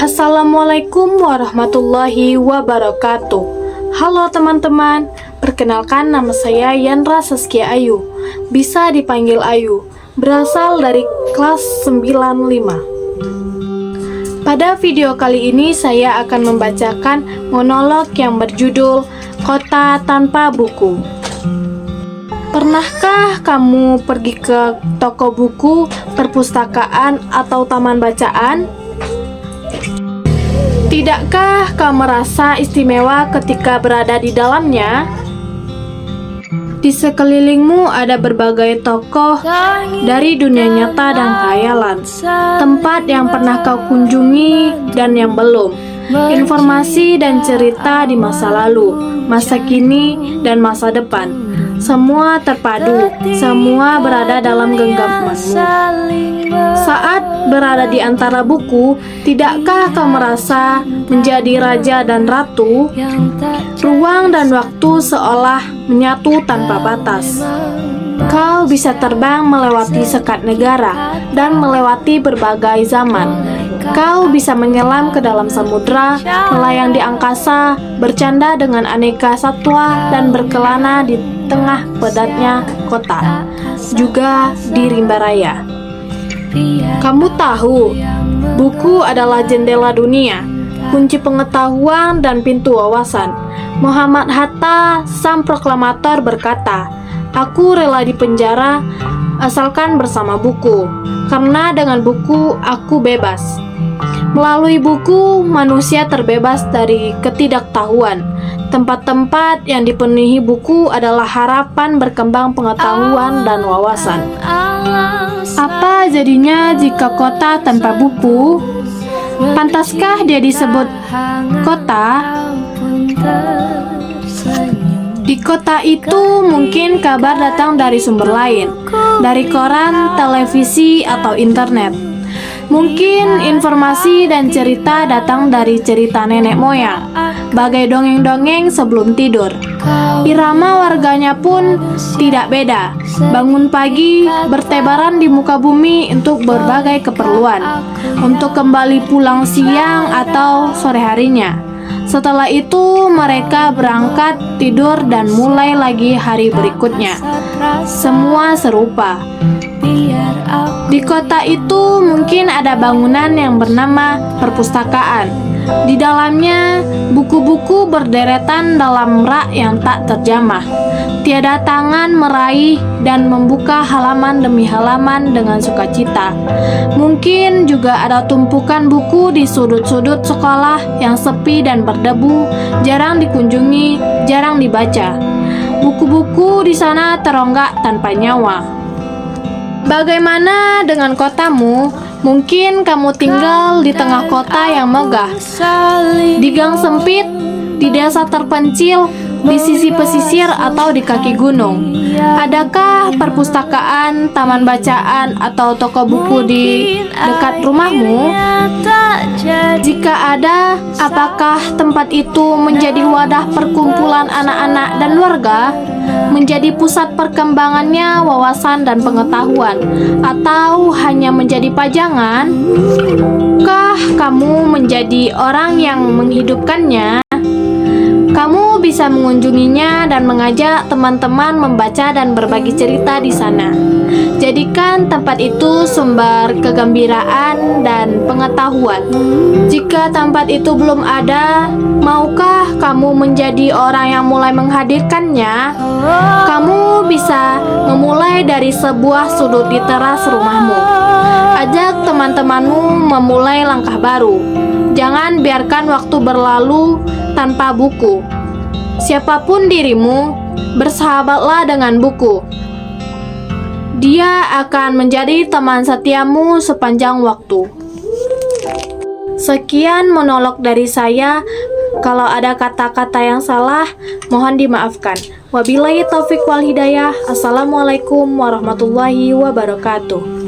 Assalamualaikum warahmatullahi wabarakatuh. Halo teman-teman, perkenalkan nama saya Yandra Saskia Ayu, bisa dipanggil Ayu, berasal dari kelas 95. Pada video kali ini saya akan membacakan monolog yang berjudul Kota Tanpa Buku. Pernahkah kamu pergi ke toko buku, perpustakaan, atau taman bacaan? Tidakkah kamu merasa istimewa ketika berada di dalamnya? Di sekelilingmu ada berbagai tokoh dari dunia nyata dan khayalan, tempat yang pernah kau kunjungi dan yang belum, informasi dan cerita di masa lalu, masa kini, dan masa depan. Semua terpadu, semua berada dalam genggamanmu. Saat berada di antara buku, tidakkah kau merasa menjadi raja dan ratu? Ruang dan waktu seolah menyatu tanpa batas. Kau bisa terbang melewati sekat negara dan melewati berbagai zaman. Kau bisa menyelam ke dalam samudra, melayang di angkasa, bercanda dengan aneka satwa, dan berkelana di tengah padatnya kota, juga di rimba raya. Kamu tahu, buku adalah jendela dunia, kunci pengetahuan dan pintu wawasan. Muhammad Hatta, sang proklamator, berkata, "Aku rela dipenjara asalkan bersama buku, karena dengan buku aku bebas." Melalui buku, manusia terbebas dari ketidaktahuan. Tempat-tempat yang dipenuhi buku adalah harapan berkembang pengetahuan dan wawasan. Apa jadinya jika kota tanpa buku? Pantaskah dia disebut kota? Di kota itu mungkin kabar datang dari sumber lain, dari koran, televisi, atau internet. Mungkin informasi dan cerita datang dari cerita nenek moyang, bagai dongeng-dongeng sebelum tidur. Irama warganya pun tidak beda. Bangun pagi, bertebaran di muka bumi untuk berbagai keperluan, untuk kembali pulang siang atau sore harinya. Setelah itu mereka berangkat, tidur, dan mulai lagi hari berikutnya. Semua serupa. Di kota itu mungkin ada bangunan yang bernama perpustakaan. Di dalamnya buku-buku berderetan dalam rak yang tak terjamah. Tiada tangan meraih dan membuka halaman demi halaman dengan sukacita. Mungkin juga ada tumpukan buku di sudut-sudut sekolah yang sepi dan berdebu, jarang dikunjungi, jarang dibaca. Buku-buku di sana teronggak tanpa nyawa. Bagaimana dengan kotamu? Mungkin kamu tinggal di tengah kota yang megah, di gang sempit, di desa terpencil, di sisi pesisir, atau di kaki gunung. Adakah perpustakaan, taman bacaan, atau toko buku di dekat rumahmu? Jika ada, apakah tempat itu menjadi wadah perkumpulan anak-anak dan warga? Menjadi pusat perkembangannya wawasan dan pengetahuan, atau hanya menjadi pajangan? Kah kamu menjadi orang yang menghidupkannya? Kamu bisa mengunjunginya dan mengajak teman-teman membaca dan berbagi cerita di sana. Jadikan tempat itu sumber kegembiraan dan pengetahuan. Jika tempat itu belum ada, maukah kamu menjadi orang yang mulai menghadirkannya? Kamu bisa memulai dari sebuah sudut di teras rumahmu. Ajak teman-temanmu memulai langkah baru. Jangan biarkan waktu berlalu tanpa buku. Siapapun dirimu, bersahabatlah dengan buku. Dia akan menjadi teman setiamu sepanjang waktu. Sekian monolog dari saya. Kalau ada kata-kata yang salah, mohon dimaafkan. Wabillahi taufik wal hidayah. Assalamualaikum warahmatullahi wabarakatuh.